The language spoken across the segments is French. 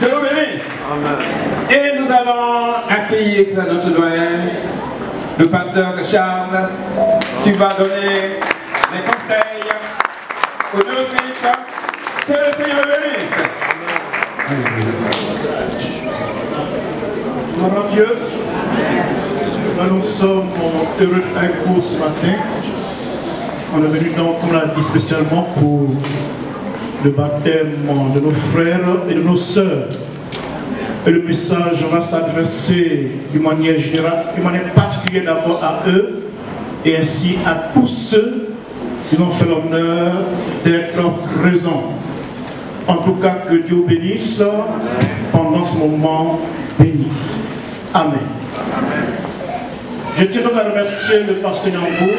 Que vous bénisse. Et nous allons accueillir notre doyen, le pasteur Charles, qui va donner des conseils aux néophytes. Que le Seigneur bénisse. Gloire à Dieu. Nous sommes heureux avec vous ce matin. On est venu donc, comme on l'a dit, spécialement pour le baptême de nos frères et de nos sœurs. Et le message va s'adresser d'une manière générale, d'une manière particulière d'abord à eux et ainsi à tous ceux qui ont fait l'honneur d'être présents. En tout cas, que Dieu bénisse pendant ce moment béni. Amen. Je tiens donc à remercier le pasteur Nyambo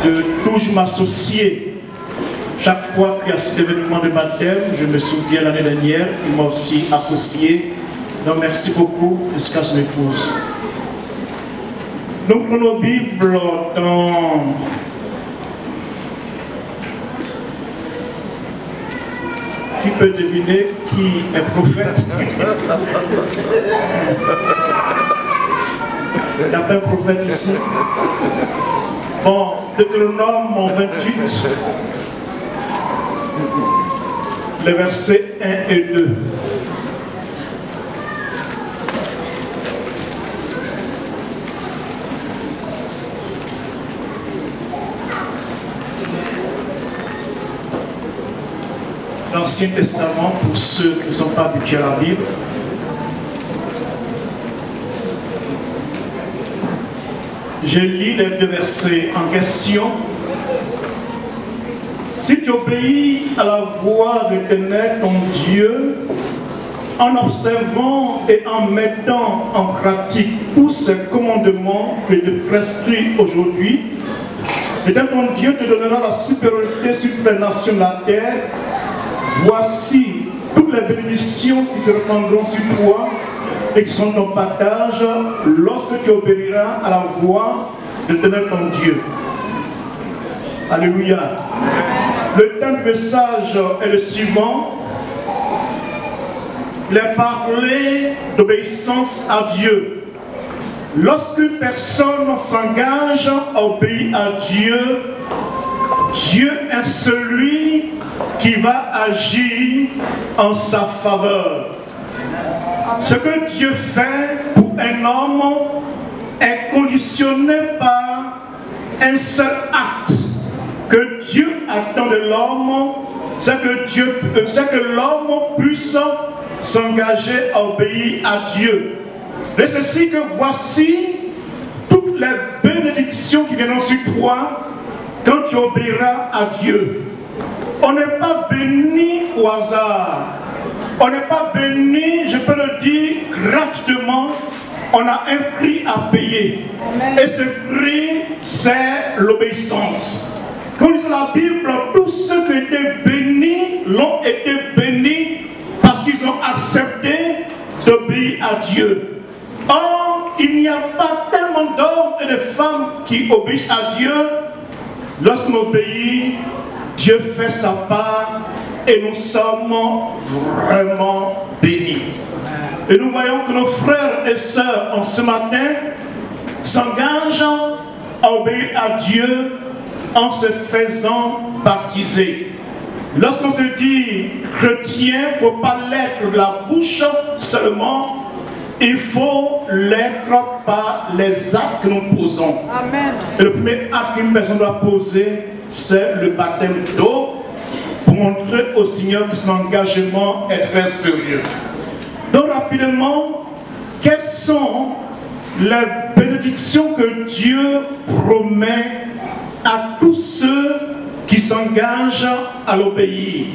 de toujours m'associer. Chaque fois qu'il y a cet événement de baptême, je me souviens l'année dernière, il m'a aussi associé. Donc merci beaucoup, jusqu'à son épouse. Nous prenons nos Bibles dans qui peut deviner qui est prophète? Il n'y a pas un prophète ici. Bon, Deutéronome 28, les versets 1 et 2. L'Ancien Testament, pour ceux qui ne sont pas habitués à la Bible. Je lis les deux versets en question. Si tu obéis à la voix de l'Éternel, ton Dieu, en observant et en mettant en pratique tous ces commandements que je te prescris aujourd'hui, l'Éternel ton Dieu te donnera la supériorité sur toutes les nations de la terre. Voici toutes les bénédictions qui se répandront sur toi et qui sont ton partage lorsque tu obéiras à la voix de l'Éternel ton Dieu. Alléluia. Le thème du message est le suivant. Les parler d'obéissance à Dieu. Lorsqu'une personne s'engage à obéir à Dieu, Dieu est celui qui va agir en sa faveur. Ce que Dieu fait pour un homme est conditionné par un seul acte que Dieu attend de l'homme, c'est que l'homme puisse s'engager à obéir à Dieu. Et ceci que voici toutes les bénédictions qui viendront sur toi quand tu obéiras à Dieu. On n'est pas béni au hasard. On n'est pas béni, je peux le dire, gratuitement. On a un prix à payer. Amen. Et ce prix, c'est l'obéissance. Quand on lit la Bible, tous ceux qui étaient bénis l'ont été bénis parce qu'ils ont accepté d'obéir à Dieu. Or, il n'y a pas tellement d'hommes et de femmes qui obéissent à Dieu. Lorsqu'on obéit, Dieu fait sa part et nous sommes vraiment bénis. Et nous voyons que nos frères et sœurs en ce matin s'engagent à obéir à Dieu en se faisant baptiser. Lorsqu'on se dit chrétien, il ne faut pas l'être de la bouche seulement, il faut l'être par les actes que nous posons. Amen. Et le premier acte qu'une personne doit poser, c'est le baptême d'eau, pour montrer au Seigneur que son engagement est très sérieux. Donc rapidement, quelles sont les bénédictions que Dieu promet à tous ceux qui s'engagent à l'obéir?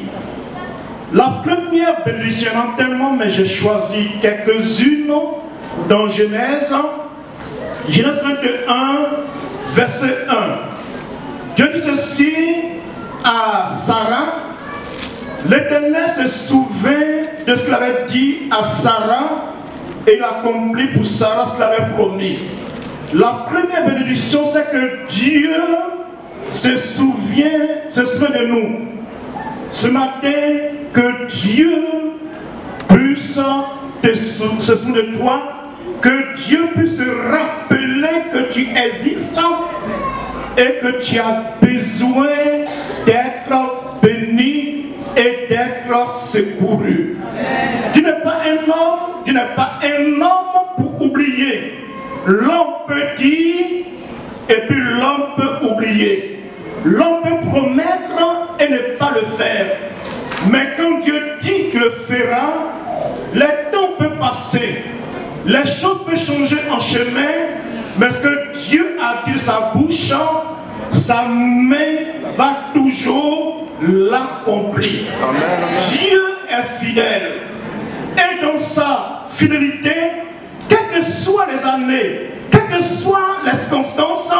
La première bénédiction, il y en a tellement, mais j'ai choisi quelques-unes dans Genèse. Genèse 21, verset 1. Dieu dit ceci à Sarah. L'Éternel se souvint de ce qu'il avait dit à Sarah et il accomplit pour Sarah ce qu'il avait promis. La première bénédiction, c'est que Dieu se souvient de nous. Ce matin, que Dieu puisse se souviens de toi, que Dieu puisse rappeler que tu existes et que tu as besoin d'être béni et d'être secouru. Tu n'es pas un homme, tu n'es pas un homme pour oublier. L'homme peut dire et puis l'homme peut oublier. L'homme peut promettre et ne pas le faire. Mais quand Dieu dit qu'il le fera, le temps peut passer. Les choses peuvent changer en chemin, mais ce que Dieu a dit de sa bouche, sa main va toujours l'accomplir. Dieu est fidèle. Et dans sa fidélité, quelles que soient les années, quelles que soient les circonstances,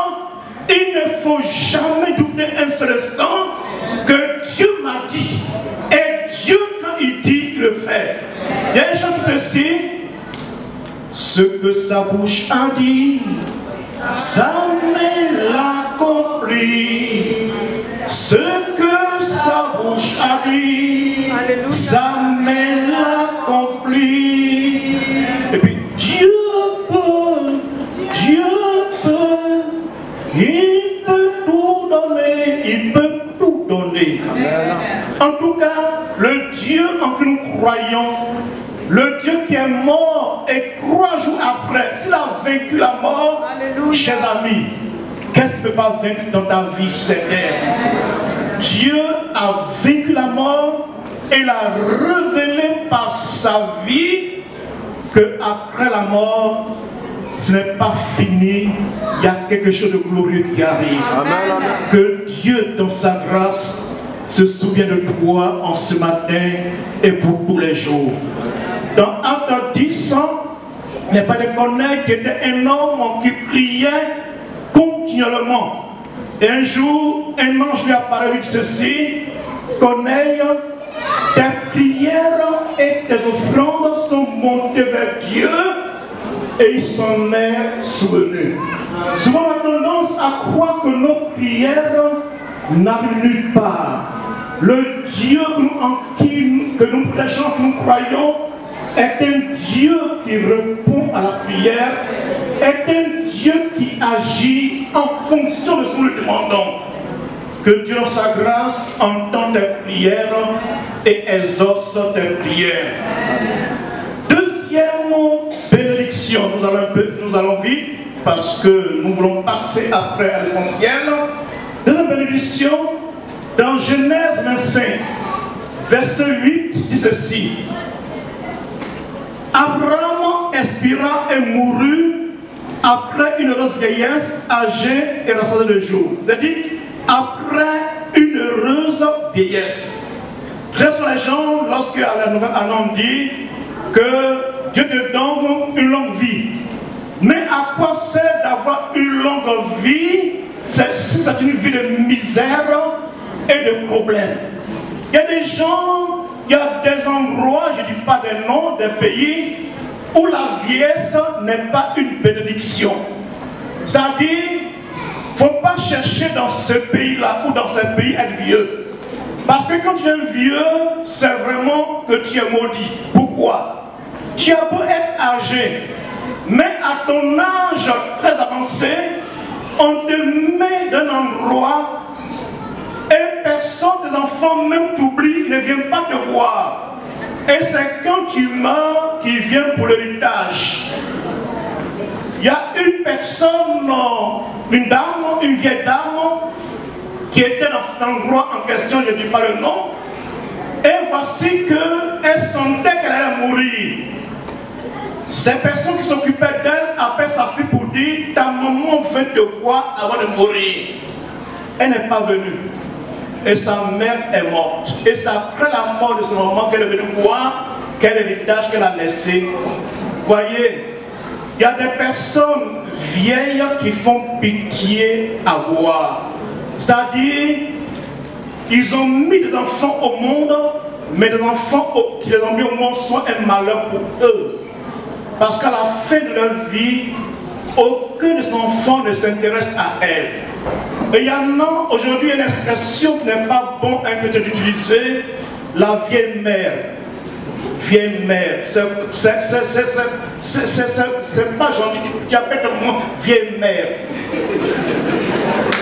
il ne faut jamais douter un seul instant que Dieu m'a dit. Et Dieu, quand il dit, il le fait. Il y a une chose qui te dit, ce que sa bouche a dit, sa main l'accomplit. Ce que sa bouche a dit, sa main l'accomplit. Et puis Dieu peut, il peut tout donner, il peut tout donner. En tout cas, le Dieu en qui nous croyons, le Dieu qui est mort et 3 jours après, s'il a vaincu la mort, chers amis, qu'est-ce qu'il ne peut pas vaincre dans ta vie cette terre? Dieu a vaincu la mort et l'a révélé par sa vie que après la mort, ce n'est pas fini, il y a quelque chose de glorieux qui arrive. Amen. Que Dieu, dans sa grâce, se souvient de toi en ce matin et pour tous les jours. Dans Acte 10, il n'est pas de connaître qui était un homme qui priait continuellement. Et un jour, un ange lui apparaît et lui dit ceci: Corneille, tes prières et tes offrandes sont montées vers Dieu et il s'en est souvenu. Souvent on a tendance à croire que nos prières n'arrivent nulle part. Le Dieu que nous prêchons, que nous croyons, est un Dieu qui répond à la prière, est un Dieu qui agit en fonction de ce que nous lui demandons. Que Dieu dans sa grâce entende tes prières et exauce tes prières. Deuxième bénédiction, nous allons vite parce que nous voulons passer après à l'essentiel. Deuxième bénédiction, dans Genèse 25, verset 8, dit ceci: Abraham expira et mourut après une heureuse vieillesse, âgée et rassasiée de jours. C'est-à-dire, après une heureuse vieillesse. Très souvent les gens, lorsque la nouvelle annonce dit que Dieu te donne une longue vie. Mais à quoi sert d'avoir une longue vie si c'est une vie de misère et de problèmes? Il y a des gens, il y a des endroits, je ne dis pas des noms, des pays où la vieillesse n'est pas une bénédiction. C'est-à-dire, il ne faut pas chercher dans ce pays-là ou dans ce pays être vieux. Parce que quand tu es vieux, c'est vraiment que tu es maudit. Pourquoi? Tu as beau être âgé, mais à ton âge très avancé, on te met dans un endroit et personne, tes enfants même t'oublient, ne viennent pas te voir. Et c'est quand tu meurs qu'ils viennent pour l'héritage. Il y a une personne, une dame, une vieille dame, qui était dans cet endroit en question, je ne dis pas le nom, et voici qu'elle sentait qu'elle allait mourir. Ces personnes qui s'occupaient d'elle appellent sa fille pour dire: ta maman veut te voir avant de mourir. Elle n'est pas venue. Et sa mère est morte. Et c'est après la mort de sa maman qu'elle est venue voir quel héritage qu'elle a laissé. Voyez, il y a des personnes vieilles qui font pitié à voir. C'est-à-dire, ils ont mis des enfants au monde, mais des enfants qui les ont mis au monde sont un malheur pour eux. Parce qu'à la fin de leur vie, aucun de ces enfants ne s'intéresse à elle. Et il y en a aujourd'hui une expression qui n'est pas bon d'utiliser, la vieille mère. vieille mère. C'est pas gentil, tu appelles moi vieille mère.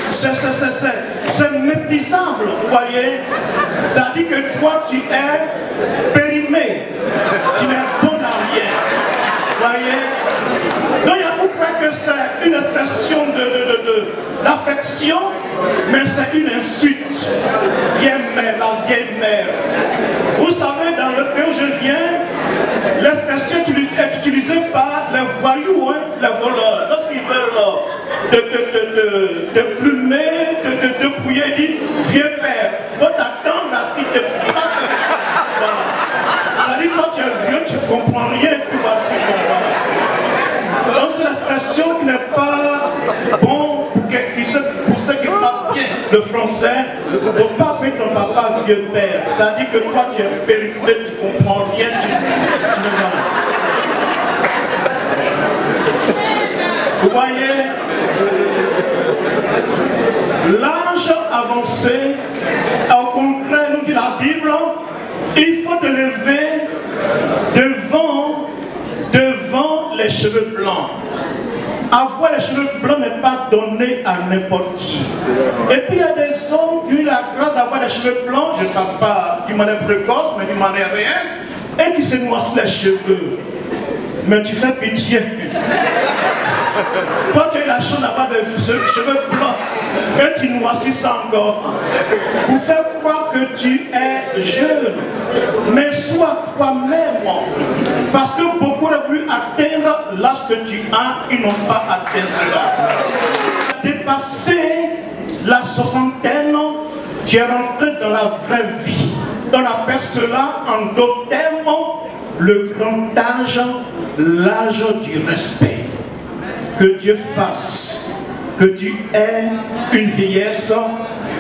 C'est méprisable, vous voyez. C'est-à-dire que toi, tu es périmé. Tu n'es bon à rien. Vous voyez. Donc il y a pour faire que c'est une expression d'affection, mais c'est une insulte. Vieille mère, la vieille mère. Vous savez, dans le pays où je viens, l'expression est utilisée par les voyous, hein, les voleurs. Lorsqu'ils veulent te plumer, te dépouiller, ils disent vieux père. Il faut t'attendre à ce qu'il te fasse. Voilà. Ça dit, quand tu es vieux, tu ne comprends rien, tu vas se comprendre. Donc c'est l'expression qui n'est pas bon pour ceux qui parlent bien le français. Il ne faut pas appeler ton papa vieux père. C'est-à-dire que toi tu es périmé, tu ne comprends rien, tu ne vas pas. Vous voyez, l'âge avancé, au contraire, nous dit la Bible, il faut te lever devant les cheveux blancs. Avoir les cheveux blancs n'est pas donné à n'importe qui. Et puis il y a des hommes qui ont eu la grâce d'avoir des cheveux blancs, je ne parle pas d'une manière précoce, mais d'une manière réelle, et qui se noissent les cheveux. Mais tu fais pitié. Toi tu as eu la chance d'avoir des cheveux blancs et tu noircis ça encore. Pour faire croire que tu es jeune. Mais sois toi-même. Parce que beaucoup ont voulu atteindre l'âge que tu as, ils n'ont pas atteint cela. Dépasser la soixantaine, tu es rentré dans la vraie vie. On appelle cela en d'autres termes le grand âge, l'âge du respect. Que Dieu fasse que tu aies une vieillesse,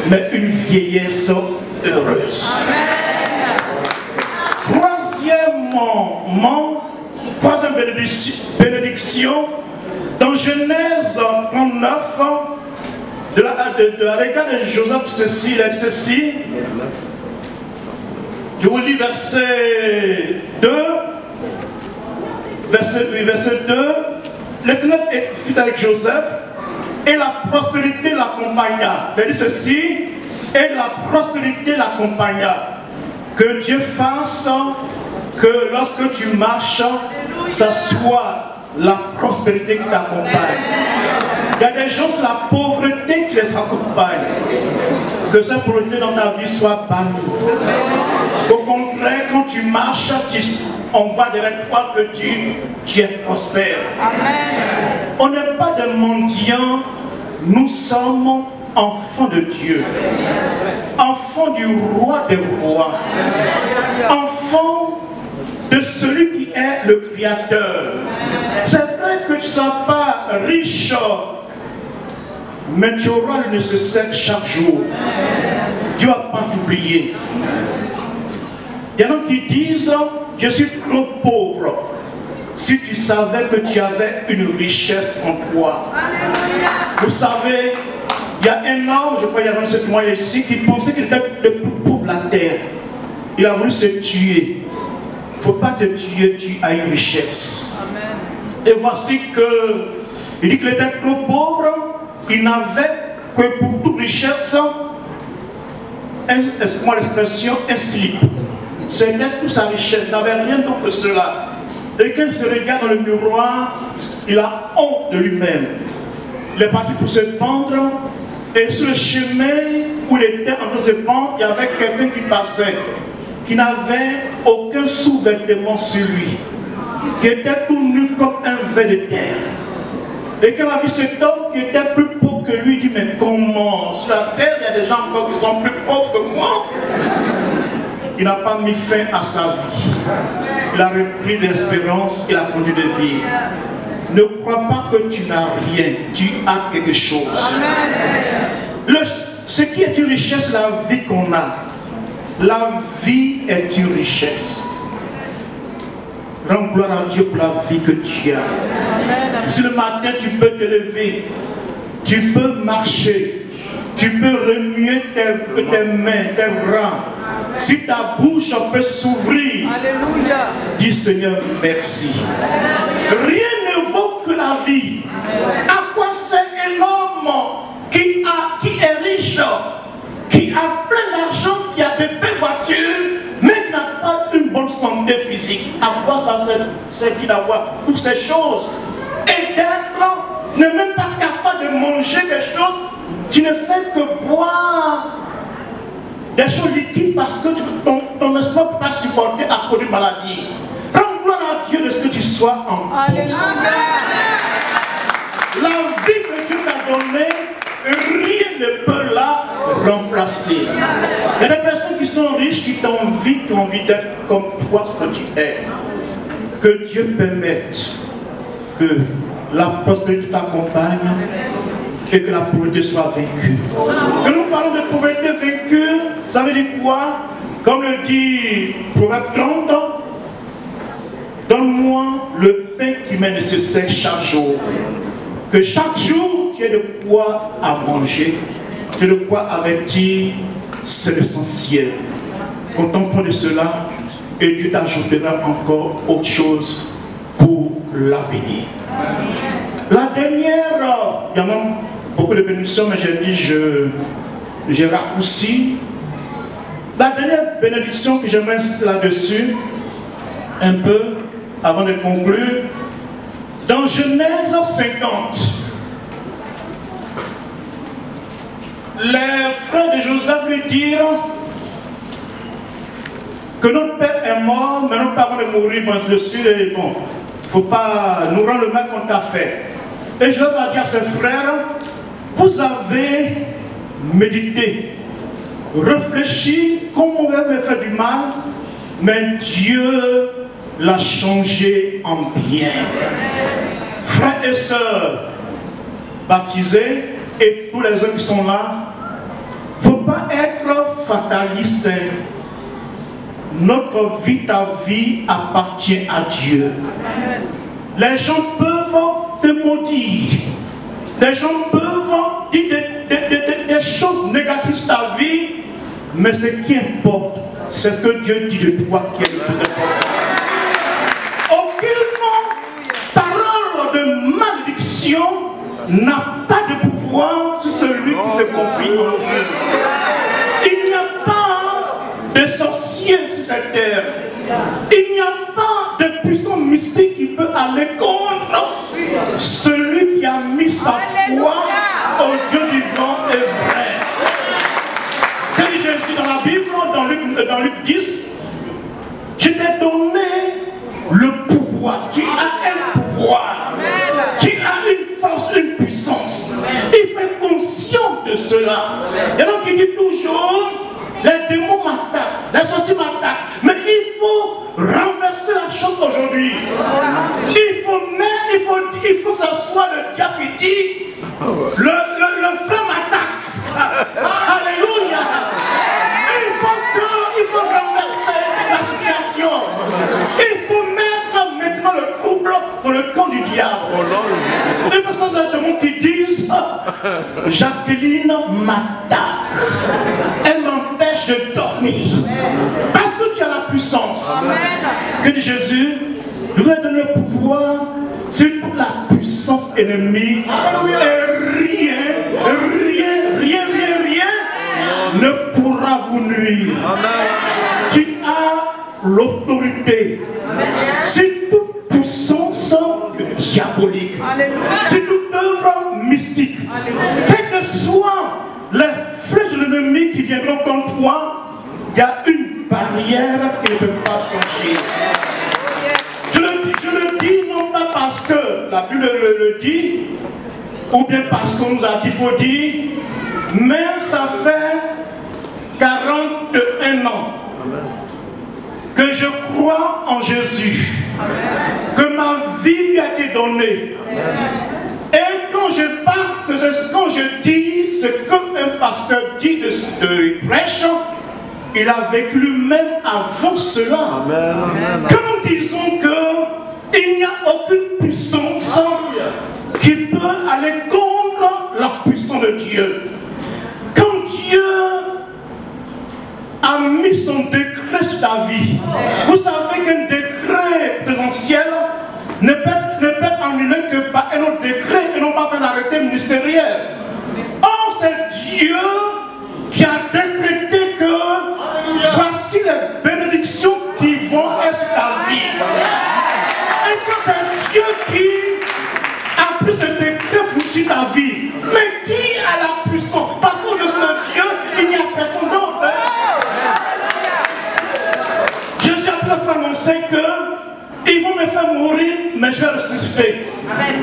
mais une vieillesse heureuse. Troisième bénédiction, dans Genèse 39, de la l'égard de Joseph, ceci, il a dit ceci. Je vous lis verset 2. Verset 2. L'Éternel fut avec Joseph et la prospérité l'accompagna. Il dit ceci, et la prospérité l'accompagna. Que Dieu fasse que lorsque tu marches, ça soit la prospérité qui t'accompagne. Il y a des gens, c'est la pauvreté qui les accompagne. Que cette pauvreté dans ta vie soit bannie. Au contraire, quand tu marches, on va derrière toi que tu es prospère. Amen. On n'est pas des mendiants, nous sommes enfants de Dieu. Enfants du roi des rois. Enfants de celui qui est le Créateur. C'est vrai que tu ne sois pas riche, mais tu auras le nécessaire chaque jour. Dieu ne va pas t'oublier. Il y en a qui disent, je suis trop pauvre. Si tu savais que tu avais une richesse en toi. Vous savez, il y a un homme, je crois qu'il y a dans cette moyen ici, qui pensait qu'il était le plus pauvre de la terre. Il a voulu se tuer. Il ne faut pas te tuer, tu as une richesse. Amen. Et voici que, il dit qu'il était trop pauvre, il n'avait que pour toute richesse, excusez-moi l'expression, un slip. C'était toute sa richesse, il n'avait rien d'autre que cela. Et quand il se regarde dans le miroir, il a honte de lui-même. Il est parti pour se pendre, et sur le chemin où il était en train de se pendre, il y avait quelqu'un qui passait, qui n'avait aucun sous-vêtement sur lui, qui était tout nu comme un ver de terre. Et quand il a vu cet homme qui était plus pauvre que lui, il dit, mais comment? Sur la terre, il y a des gens encore qui sont plus pauvres que moi. Il n'a pas mis fin à sa vie. Il a repris l'espérance, il a continué de vivre. Ne crois pas que tu n'as rien, tu as quelque chose. Ce qui est une richesse, la vie qu'on a. La vie est une richesse. Rends gloire à Dieu pour la vie que tu as. Si le matin tu peux te lever, tu peux marcher, tu peux remuer tes mains, tes bras, si ta bouche peut s'ouvrir, dis Seigneur merci. Rien ne vaut que la vie. À quoi sert un homme qui est riche, qui a plein d'argent, qui a de belles voitures, mais qui n'a pas une bonne santé physique? À quoi ça sert-il d'avoir toutes ces choses et d'être n'est même pas capable de manger quelque chose qui ne fait que boire des choses liquides parce que ton estomac ne peut pas supporter à cause d'une maladie? Rends gloire à Dieu de ce que tu sois en bonne santé. La vie que Dieu t'a donnée, rien ne peut la remplacer. Il y a des personnes qui sont riches, qui ont envie d'être comme toi, ce que tu es. Que Dieu permette que la prospérité t'accompagne et que la pauvreté soit vaincue. Que nous parlons de pauvreté vaincue, ça veut dire quoi? Comme le dit Proverbe 30, donne-moi le pain qui m'est nécessaire chaque jour. Que chaque jour, tu aies de quoi à manger, tu aies de quoi à vêtir, c'est l'essentiel. Contemple de cela et Dieu t'ajoutera encore autre chose pour l'avenir. La dernière, il y en a beaucoup de bénédictions, mais j'ai dit, j'ai raccourci. La dernière bénédiction que j'aimerais insister là-dessus, un peu, avant de conclure, dans Genèse 50, les frères de Joseph lui dirent que notre père est mort, mais notre père va mourir, bon, dessus, et bon, il ne faut pas nous rendre le mal qu'on t'a fait. Et Joseph a dit à ses frères, vous avez médité, réfléchi, comment on va me faire du mal, mais Dieu l'a changé en bien. Frères et sœurs baptisés et tous les hommes qui sont là, il ne faut pas être fataliste. Notre vie, ta vie appartient à Dieu. Les gens peuvent te maudire. Les gens peuvent dire des choses négatives sur ta vie, mais ce qui importe, c'est ce que Dieu dit de toi qui est le plus important. Aucune parole de malédiction n'a pas de pouvoir sur celui qui se confie en Dieu. Il n'y a pas de sorcier sur cette terre. Il n'y a pas de puissant mystique qui peut aller contre celui qui a mis sa foi au Dieu vivant et vrai. Que dit Jésus dans la Bible, dans Luc 10, je t'ai donné le pouvoir. Tu as un pouvoir. Tu as une force, une puissance. Il fait conscience de cela. Il y en a qui disent toujours, les démons m'attaquent, les sorciers m'attaquent. Mais il faut renverser la chose aujourd'hui. Il faut que ce soit le diable qui dit, le frère m'attaque. Alléluia. Il faut renverser la situation. Il faut mettre maintenant le trouble dans le camp du diable. Il faut que ce démons qui disent, Jacqueline m'attaque. Elle m'empêche de dormir. Parce que tu as la puissance. Amen. Que dit Jésus? Je vous ai donné le pouvoir sur toute la puissance ennemie. Et rien ne pourra vous nuire. Amen. Tu as l'autorité. C'est toute puissance diabolique. C'est toute œuvre mystique. Quelles que soient les flèches de l'ennemi qui viendront contre toi, il y a une barrière qui ne peut pas franchir. Je le dis non pas parce que la Bible le dit, ou bien parce qu'on nous a dit qu'il faut dire, mais ça fait 41 ans que je crois en Jésus, que ma vie lui a été donnée. Et quand je parle, quand je dis ce qu'un pasteur dit de prêche, il a vécu lui-même avant cela. Quand nous disons qu'il n'y a aucune puissance qui peut aller contre la puissance de Dieu. Quand Dieu a mis son décret sur ta vie. Vous savez qu'un décret présentiel ne peut être annulé que par un autre décret et non pas par un arrêté ministériel. Or, c'est Dieu qui a décrété que voici les bénédictions qui vont être sur ta vie. Et que c'est Dieu qui a pris ce décret pour sur ta vie. Mais qui a la puissance? Parce que je suis Dieu, il n'y a personne d'autre. Jésus a pu annoncer que ils vont me faire mourir, mais je vais ressusciter.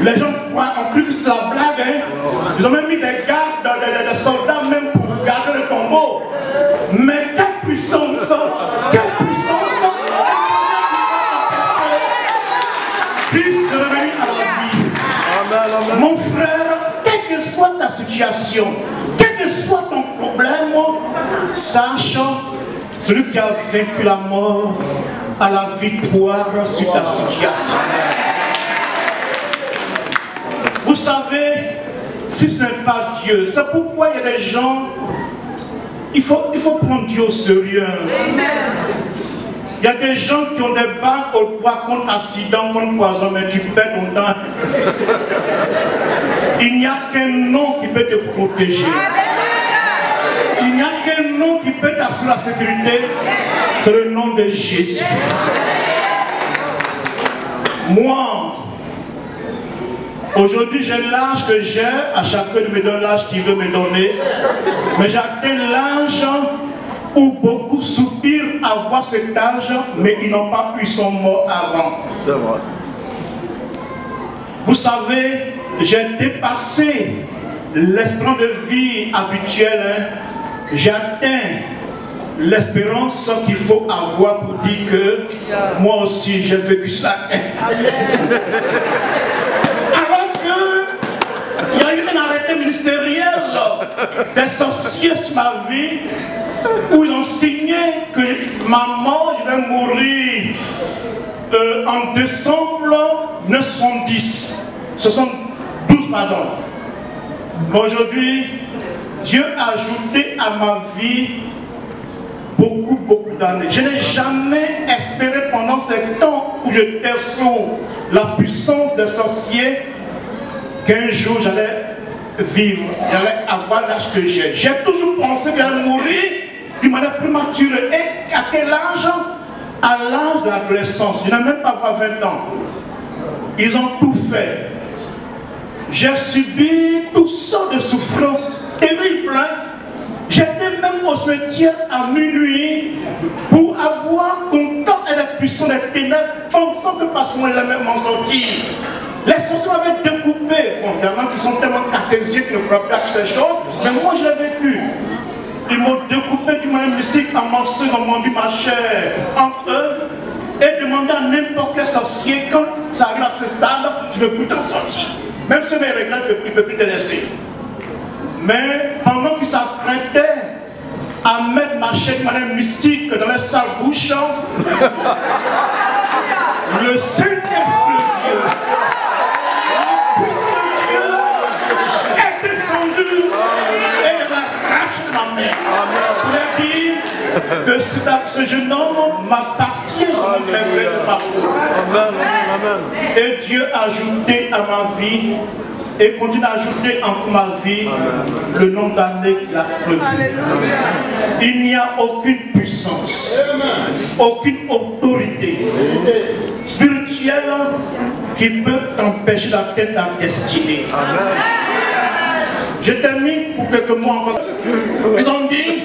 Les gens ont cru que c'était la blague. Hein? Ils ont même mis des gardes, des soldats même pour garder le tombeau. Mais quelle puissance! Quelle puissance! Christ de revenir à la vie. Mon frère, quelle que soit ta situation, quel que soit ton problème, sache, celui qui a vaincu la mort a la victoire sur ta situation. Vous savez, si ce n'est pas Dieu, c'est pourquoi il y a des gens, il faut prendre Dieu au sérieux. Il y a des gens qui ont des bacs au poids contre accident, contre poison, mais tu perds ton temps. Il n'y a qu'un nom qui peut te protéger. Il n'y a qu'un nom qui peut t'assurer la sécurité. C'est le nom de Jésus. Moi, aujourd'hui j'ai l'âge que j'ai, à chacun de me donner l'âge qu'il veut me donner. Mais j'atteins l'âge où beaucoup soupirent à voir cet âge, mais ils n'ont pas eu son mot avant. C'est vrai. Vous savez, j'ai dépassé l'espérance de vie habituelle. Hein. J'ai atteint l'espérance qu'il faut avoir pour dire que moi aussi j'ai vécu cela. Alors qu'il y a eu un arrêté ministériel des sorciers sur ma vie où ils ont signé que ma mort, je vais mourir en décembre 1910. 72, pardon. Aujourd'hui, Dieu a ajouté à ma vie beaucoup d'années. Je n'ai jamais espéré pendant ce temps où j'étais sous la puissance des sorciers qu'un jour j'allais vivre, j'allais avoir l'âge que j'ai. J'ai toujours pensé que j'allais mourir d'une manière prématurée. Et à quel âge? À l'âge de l'adolescence. Je n'ai même pas 20 ans. Ils ont tout fait. J'ai subi toutes sortes de souffrances terribles. J'étais même au cimetière à minuit pour avoir contact avec la puissance des ténèbres, pensant que par ce moment-là m'en sortir. Les sorciers m'avaient découpé. Bon, il y en a qui sont tellement cartésiens qui ne croient pas à ces choses, mais moi je l'ai vécu. Ils m'ont découpé d'une manière mystique en morceaux, ils ont vendu ma chair entre eux et demandé à n'importe quel sorcier, quand ça arrive à ce stade, je ne peux plus t'en sortir. Même si mes règles ne peuvent plus te laisser. Mais pendant qu'ils s'apprêtaient à mettre ma chair de manière mystique dans les sales bouches, le Saint-Esprit de Dieu, la puissance de Dieu est descendu et il a arraché ma mère. Pour dire que ce jeune homme m'appartient sur mon église partout. Et Dieu a ajouté à ma vie et continue à ajouter en ma vie le nombre d'années qu'il a prévu. Il n'y a aucune puissance, aucune autorité spirituelle qui peut t'empêcher d'atteindre ta destinée. Je termine pour quelques mois encore. Ils ont dit,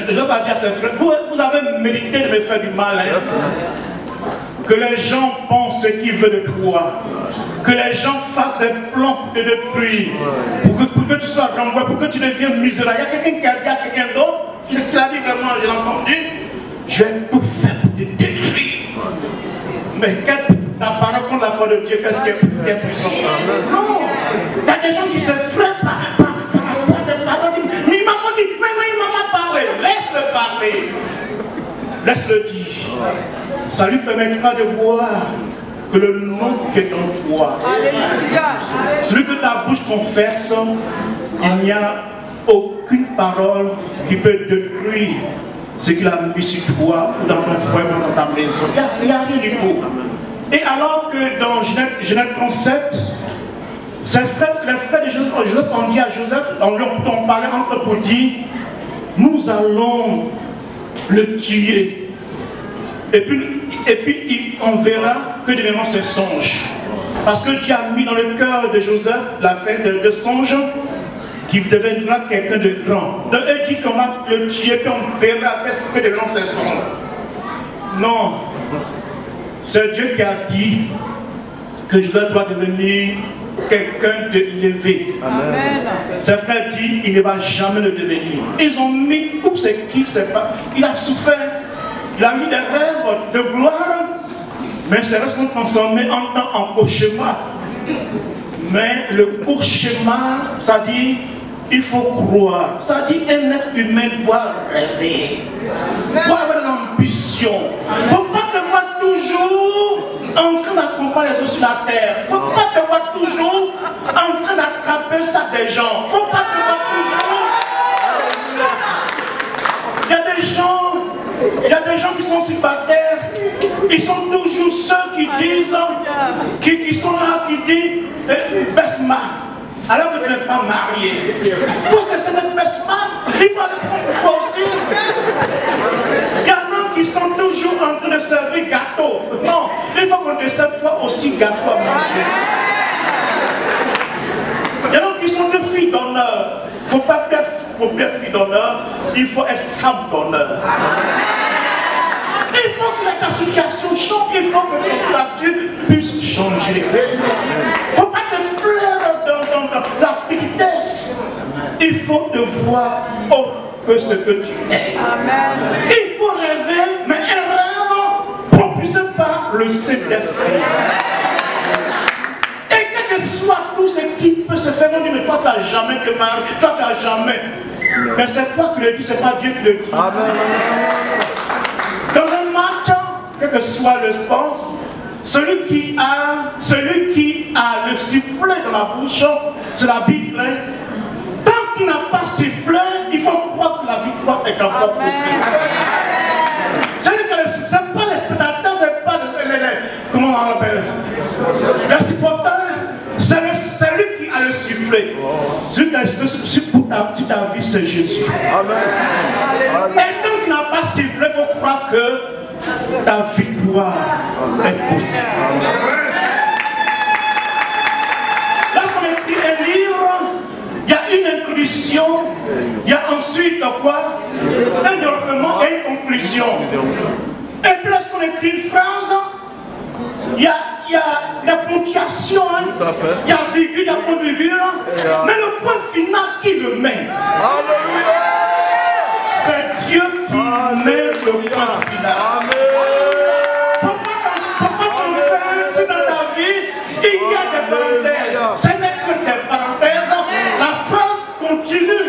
Joseph a dit à ses frères, vous avez médité de me faire du mal. Hein? Que les gens pensent ce qu'ils veulent de toi. Que les gens fassent des plans pour te détruire. Pour que tu sois renvoyé, pour que tu deviennes misérable. Il y a quelqu'un qui a dit à quelqu'un d'autre, il a dit vraiment, j'ai entendu, je vais tout faire pour te détruire. Mais ta parole contre la parole de Dieu, qu'est-ce qui est puissant? Non! Il y a des gens qui s'effraient par des paroles. Mais il m'a pas dit, mais il m'a pas parlé. Laisse-le parler. Laisse-le dire. Ça lui permettra de voir que le nom qui est en toi, celui que ta bouche confesse, il n'y a aucun aucune parole qui peut détruire ce qu'il a mis sur toi ou dans ton foyer ou dans ta maison. Il n'y a rien du tout. Et alors que dans Genèse 37, les frères de Joseph ont dit à Joseph, on lui ont parlé entre eux pour dire, nous allons le tuer. Et puis on verra que deviendront ses songes. Parce que Dieu a mis dans le cœur de Joseph la fin de songe qui deviendra quelqu'un de grand. Donc il dit comment le tuer, puis on verra que deviendront ses songes. Non. C'est Dieu qui a dit que Joseph doit devenir quelqu'un d'élevé. Ses frères disent il ne va jamais le devenir. Ils ont mis tout ce qui s'est passé. Il a souffert. Il a mis des rêves de gloire, mais c'est resté transformé en cauchemar. Mais le cauchemar, ça dit il faut croire. Ça dit un être humain doit rêver, doit avoir de l'ambition. Il ne faut pas te voir toujours en train d'accompagner les autres sur la terre. Il ne faut pas te voir toujours en train d'attraper ça des gens. Il ne faut pas te voir toujours. Il y a des gens qui sont célibataires, ils sont toujours ceux qui disent, qui sont là, qui disent best man, alors que tu n'es pas marié. Il faut cesser d'être best man, il faut aller prendre toi aussi. Il y en a qui sont toujours en train de servir gâteau. Non, il faut qu'on te serve toi aussi gâteau à manger. Il y en a qui sont des filles d'honneur. Il ne faut pas être fille d'honneur, il faut être femme d'honneur. Il faut que ta situation change, il faut que ton statut puisse changer. Il ne faut pas te plaire dans la petitesse. Il faut te voir autre que ce que tu es. Il faut rêver, mais un rêve propulsé par le Saint-Esprit. Et quel que soit tout ce qui peut se faire, on dit, mais toi tu n'as jamais te marié, toi tu n'as jamais. Mais c'est toi qui le dis, ce n'est pas Dieu qui le dit. Amen. Dans un match, quel que soit le sport, celui qui a le sifflet dans la bouche, c'est la Bible. Tant qu'il n'a pas sifflé, il faut croire que la victoire est encore possible. Ce n'est pas les spectateurs, ce n'est pas comment on l'appelle, les supporters, c'est celui qui a le sifflet. Celui qui a le sifflet sur ta vie, c'est Jésus. Amen. Et tant qu'il n'a pas sifflé, il faut croire que ta victoire est possible. Lorsqu'on écrit un livre, il y a une introduction, il y a ensuite quoi? Un développement et une conclusion. Et puis lorsqu'on écrit une phrase, il y a la ponctuation, hein? Il y a virgule, il y a point virgule, mais le point final qui le met. C'est Dieu qui met le point final. Faut pas t'en faire si dans ta vie il y a des parenthèses. Ce n'est que des parenthèses, la phrase continue.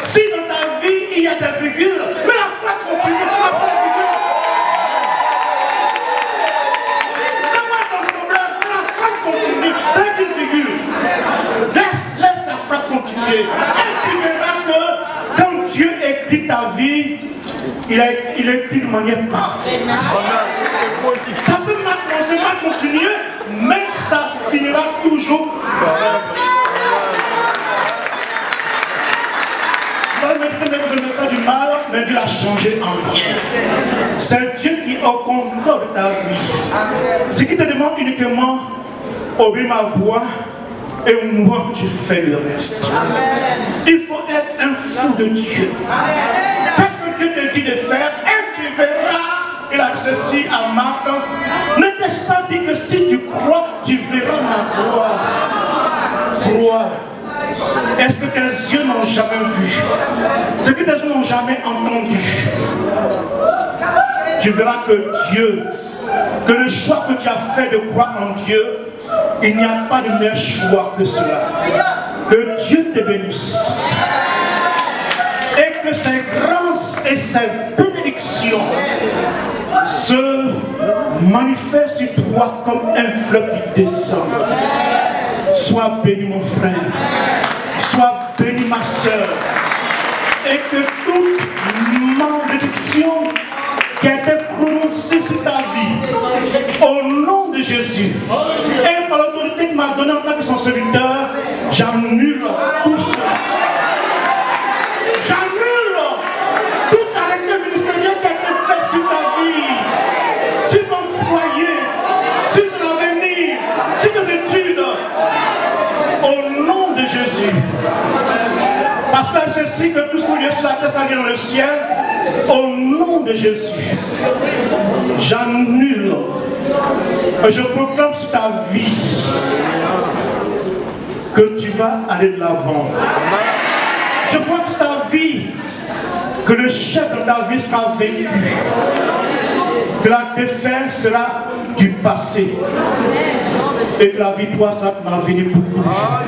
Si dans ta vie il y a des virgules, mais la phrase continue, la phrase virgule. C'est pas ton problème, la phrase continue, c'est une virgule. Laisse la phrase continuer. Et tu verras que quand Dieu écrit ta vie, il écrit de manière parfaite. Ça peut mal continuer, mais ça finira toujours. De me faire du mal, mais Dieu l'a changé en bien. C'est Dieu qui est au contrôle de ta vie. Ce qui te demande uniquement, obéir ma voix, et moi je fais le reste. Il faut être un fou de Dieu. Fais ce que Dieu te dit de faire, et tu verras. Il a dit ceci à Marc. Ne t'ai-je pas dit que si tu crois, tu verras ma gloire. Crois. Est-ce que tes yeux n'ont jamais vu? Ce que tes yeux n'ont jamais entendu? Tu verras que Dieu, que le choix que tu as fait de croire en Dieu, il n'y a pas de meilleur choix que cela. Que Dieu te bénisse. Et que ses grâces et ses bénédictions se manifeste sur toi comme un fleuve qui descend. Sois béni mon frère, sois béni ma soeur, et que toute malédiction qui a été prononcée sur ta vie, au nom de Jésus, et par l'autorité que m'a donné en tant que son serviteur, j'annule tout cela. J'annule tout arrêté ministériel qui a été fait sur ta vie, sur ton foyer, sur ton avenir, sur tes études. Au nom de Jésus. Parce que c'est ainsi que tout ce que Dieu sur la terre sera dans le ciel. Au nom de Jésus. J'annule. Et je proclame sur ta vie que tu vas aller de l'avant. Je crois que ta vie, que le chef de ta vie sera vaincu, que la défaite sera du passé et que la victoire sera ton avenir pour toujours.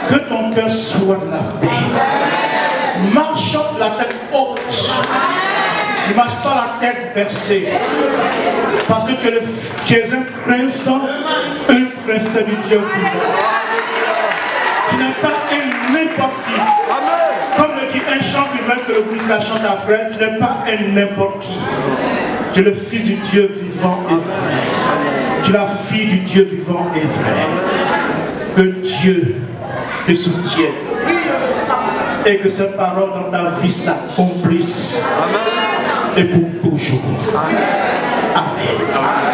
Que ton cœur soit de la paix. Marche la tête haute. Ne marche pas la tête baissée. Parce que tu es un prince du Dieu vivant. Tu n'es pas un n'importe qui. Comme le dit un chant vivant que le blues la chante après, tu n'es pas un n'importe qui. Tu es le fils du Dieu vivant et vrai. Tu es la fille du Dieu vivant et vrai. Que Dieu te soutienne. Et que ces paroles dans ta vie s'accomplissent. Et pour toujours. Amen.